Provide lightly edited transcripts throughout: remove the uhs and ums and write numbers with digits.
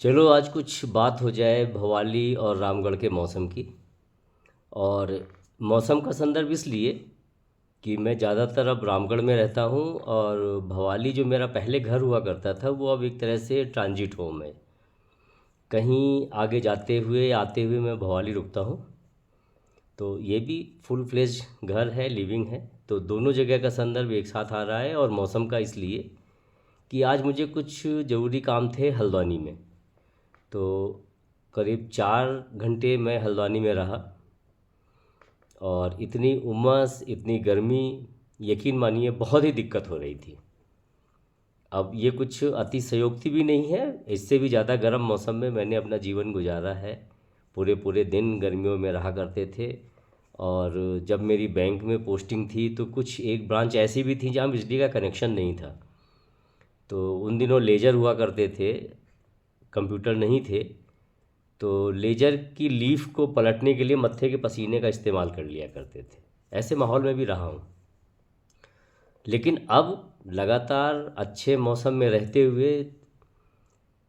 चलो आज कुछ बात हो जाए भवाली और रामगढ़ के मौसम की। और मौसम का संदर्भ इसलिए कि मैं ज़्यादातर अब रामगढ़ में रहता हूँ और भवाली जो मेरा पहले घर हुआ करता था वो अब एक तरह से ट्रांजिट होम है। कहीं आगे जाते हुए आते हुए मैं भवाली रुकता हूँ। तो ये भी फुल फ्लेज घर है, लिविंग है। तो दोनों जगह का संदर्भ एक साथ आ रहा है। और मौसम का इसलिए कि आज मुझे कुछ ज़रूरी काम थे हल्द्वानी में। तो करीब 4 घंटे मैं हल्द्वानी में रहा। और इतनी उमस, इतनी गर्मी, यकीन मानिए बहुत ही दिक्कत हो रही थी। अब ये कुछ अतिशयोक्ति भी नहीं है, इससे भी ज़्यादा गर्म मौसम में मैंने अपना जीवन गुजारा है। पूरे पूरे दिन गर्मियों में रहा करते थे। और जब मेरी बैंक में पोस्टिंग थी तो कुछ एक ब्रांच ऐसी भी थी जहाँ बिजली का कनेक्शन नहीं था। तो उन दिनों लेज़र हुआ करते थे, कंप्यूटर नहीं थे। तो लेजर की लीफ को पलटने के लिए मत्थे के पसीने का इस्तेमाल कर लिया करते थे। ऐसे माहौल में भी रहा हूँ। लेकिन अब लगातार अच्छे मौसम में रहते हुए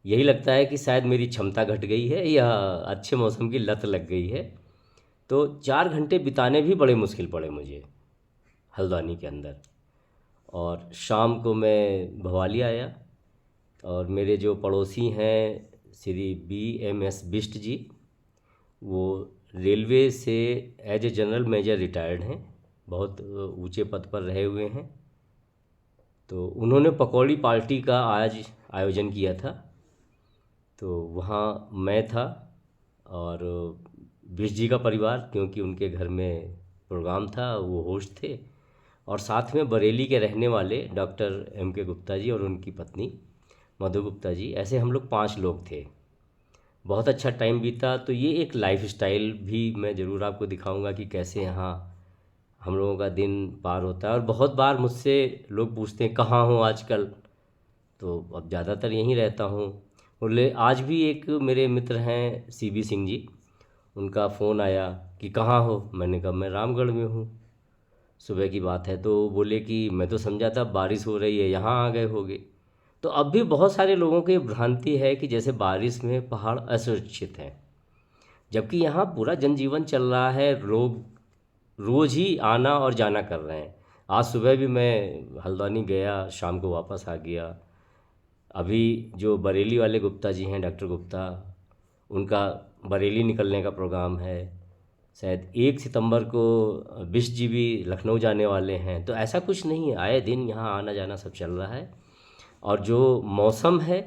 यही लगता है कि शायद मेरी क्षमता घट गई है या अच्छे मौसम की लत लग गई है। तो 4 घंटे बिताने भी बड़े मुश्किल पड़े मुझे हल्द्वानी के अंदर। और शाम को मैं भवाली आया। और मेरे जो पड़ोसी हैं श्री BMS बिष्ट जी, वो रेलवे से as a general major retired हैं, बहुत ऊंचे पद पर रहे हुए हैं। तो उन्होंने पकौड़ी पार्टी का आज आयोजन किया था। तो वहाँ मैं था और बिष्ट जी का परिवार, क्योंकि उनके घर में प्रोग्राम था, वो होस्ट थे। और साथ में बरेली के रहने वाले डॉक्टर MK गुप्ता जी और उनकी पत्नी मधु गुप्ता जी, ऐसे हम लोग 5 लोग थे। बहुत अच्छा टाइम बीता। तो ये एक लाइफ स्टाइल भी मैं ज़रूर आपको दिखाऊंगा कि कैसे यहाँ हम लोगों का दिन पार होता है। और बहुत बार मुझसे लोग पूछते हैं कहाँ हो आजकल। तो अब ज़्यादातर यहीं रहता हूँ। बोले आज भी एक मेरे मित्र हैं CB सिंह जी, उनका फ़ोन आया कि कहाँ हो। मैंने कहा मैं रामगढ़ में हूँ, सुबह की बात है। तो बोले कि मैं तो समझा था बारिश हो रही है, यहाँ आ गए होगे। तो अब भी बहुत सारे लोगों की भ्रांति है कि जैसे बारिश में पहाड़ असुरक्षित हैं, जबकि यहाँ पूरा जनजीवन चल रहा है। लोग रोज़ ही आना और जाना कर रहे हैं। आज सुबह भी मैं हल्द्वानी गया, शाम को वापस आ गया। अभी जो बरेली वाले गुप्ता जी हैं, डॉक्टर गुप्ता, उनका बरेली निकलने का प्रोग्राम है। शायद 1 सितंबर को बिष्ट जी भी लखनऊ जाने वाले हैं। तो ऐसा कुछ नहीं है, आए दिन यहाँ आना जाना सब चल रहा है। और जो मौसम है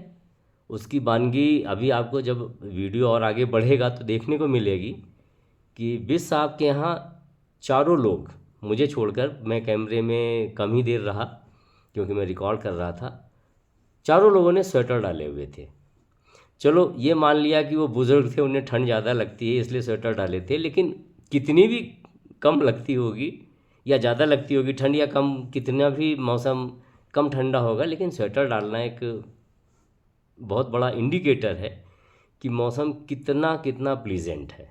उसकी वानगी अभी आपको जब वीडियो और आगे बढ़ेगा तो देखने को मिलेगी कि बिष्ट साहब के यहाँ चारों लोग, मुझे छोड़कर, मैं कैमरे में कम ही देर रहा क्योंकि मैं रिकॉर्ड कर रहा था, चारों लोगों ने स्वेटर डाले हुए थे। चलो ये मान लिया कि वो बुज़ुर्ग थे, उन्हें ठंड ज़्यादा लगती है इसलिए स्वेटर डाले थे। लेकिन कितनी भी कम लगती होगी या ज़्यादा लगती होगी ठंड, या कम, कितना भी मौसम कम ठंडा होगा, लेकिन स्वेटर डालना एक बहुत बड़ा इंडिकेटर है कि मौसम कितना कितना प्लीजेंट है।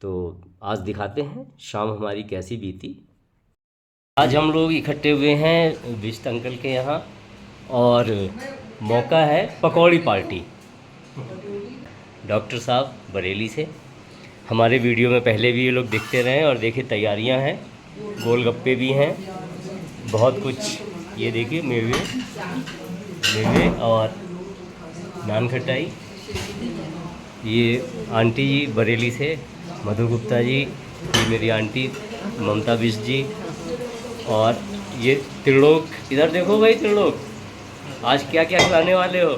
तो आज दिखाते हैं शाम हमारी कैसी बीती। आज हम लोग इकट्ठे हुए हैं बिष्ट अंकल के यहाँ और मौका है पकौड़ी पार्टी। डॉक्टर साहब बरेली से, हमारे वीडियो में पहले भी ये लोग देखते रहे और देखिए तैयारियां हैं, गोलगप्पे भी हैं, बहुत कुछ। ये देखिए मेवे मेवे और नान खटाई। ये आंटी जी बरेली से, मधु गुप्ता जी, ये मेरी आंटी ममता बिष्ट जी। और ये त्रिलोक, इधर देखो भाई त्रिलोक, आज क्या क्या खिलाने वाले हो?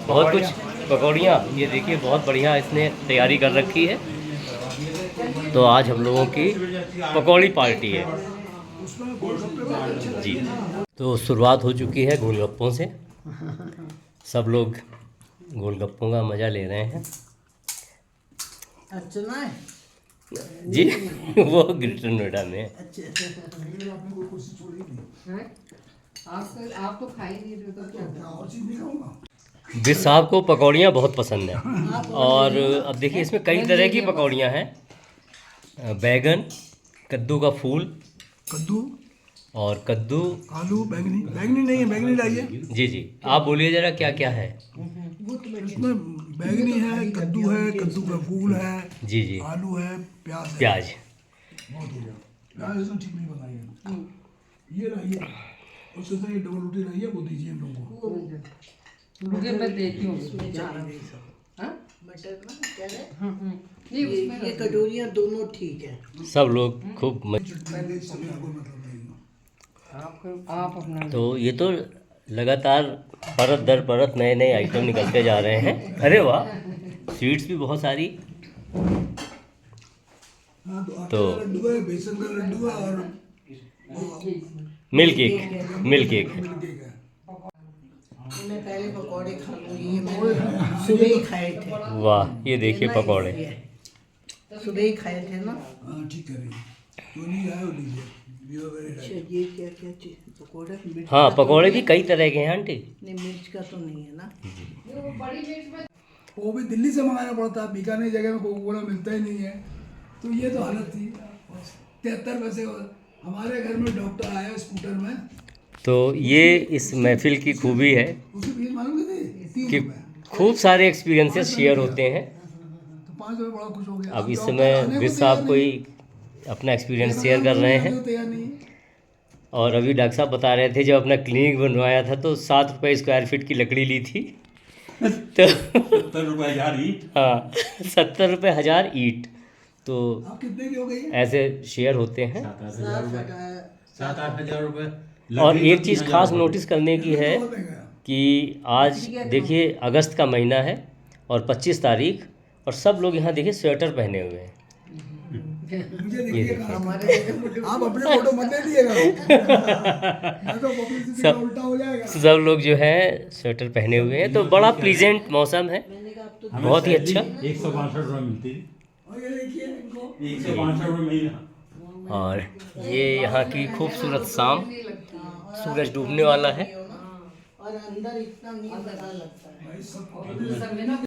बहुत कुछ, पकौड़ियाँ, ये देखिए बहुत बढ़िया इसने तैयारी कर रखी है। तो आज हम लोगों की पकौड़ी पार्टी है जी। तो शुरुआत हो चुकी है गोलगप्पों से। सब लोग गोलगप्पों का मज़ा ले रहे हैं अच्छा ना है जी। वो ग्रेटर नोएडा में है। आप तो खा ही नहीं रहे तो क्या और चीज़ नहीं खाऊंगा। बिष्ट साहब को पकौड़ियाँ बहुत पसंद हैं। और अब देखिए इसमें कई तरह की पकौड़ियाँ हैं। बैगन, कद्दू का फूल, कद्दू, और आलू, बैंगनी, बैंगनी नहीं है, बैंगनी लाइए। जी जी, आप बोलिए ज़रा क्या क्या है। वो इसमें बैंगनी है, कद्दू है, कद्दू का फूल है, जी जी। आलू है, प्याज है। प्याज। बहुत हो गया। प्याज इसमें ठीक नहीं बनाई है। ये लाइए, उससे तो ये डबल रोटी लाइए, वो दीजिए हम लोगों को। रुके मैं देती हूँ। हाँ? ये कटोरियाँ दोनों ठीक है। सब लोग खूब चटनी सभी आपको मतलब नहीं। आप अपना तो ये तो लगातार परत दर परत नए नए आइटम निकलते जा रहे हैं। अरे वाह, स्वीट्स भी बहुत सारी। हाँ, तो आटे तो का लड्डू है, बेसन का लड्डू है और milk cake. Milk cake. Milk cake है। मैं पहले पकौड़े खा लूँ, ये मैंने सुबह ही खाए थे। वाह, ये देखिए पकौड़े। सुबह ही खाए थे ना। हाँ, ठीक करिए। जो नहीं आया वो लीजिए। You are very right. अच्छा, ये क्या क्या चीज़ पकौड़े? मिर्च हाँ, का तो पकौड़े भी नहीं- कई तरह के हैं आंटी। नहीं, मिर्च का तो नहीं है ना। वो भी दिल्ली से मंगाना पड़ता है, बीकानेर जगह में कोकोकोला मिलता ही नहीं है। तो ये तो हालत थी। 73 पैसे हमारे घर में डॉक्टर आया स्कूटर में, तो ये इस महफिल की खूबी है उसकी फीस मालूम कितनी? 3 कि रुपए। खूब सारे एक्सपीरियंसेस शेयर होते हैं। तो 5 रुपए बड़ा खुश हो गया। अब इस डॉक्टर समय आने को विज तैयार साहब नहीं। कोई अपना एक्सपीरियंस शेयर कर रहे हैं। तैयार नहीं। और अभी डॉक्टर साहब बता रहे थे, जब अपना क्लिनिक बनवाया था तो 7 रुपये स्क्वायर फीट की लकड़ी ली थी। तो 70 रुपये 1000 ईंट। हाँ, 70 रुपये 1000 ईंट। तो आप कितने की हो गई? ऐसे शेयर होते हैं। 7-8 रुपये। 7-8 हजार रुपये। और लकड़ी एक तो चीज़ 3000 खास रुपये। नोटिस करने की है बहुत महंगा है। कि आज देखिए अगस्त का महीना है और 25 तारीख, और सब लोग यहाँ देखिए स्वेटर पहने हुए हैं। मुझे ये देखिए देखिए। कहाँ- आप अपने फोटो मत दे दिएगा। मैं तो पब्लिसिटी का उल्टा हो जाएगा। सब लोग जो है स्वेटर पहने हुए हैं, तो बड़ा प्लीजेंट मौसम है, हमें बहुत ही सैलरी अच्छा। 162 रुपये मिलती है। और ये देखिए इनको 162 रुपये महीना। और ये यहाँ की खूबसूरत शाम, सूरज डूबने वाला है। और अंदर इतना नहीं पता लगता है। भाई सब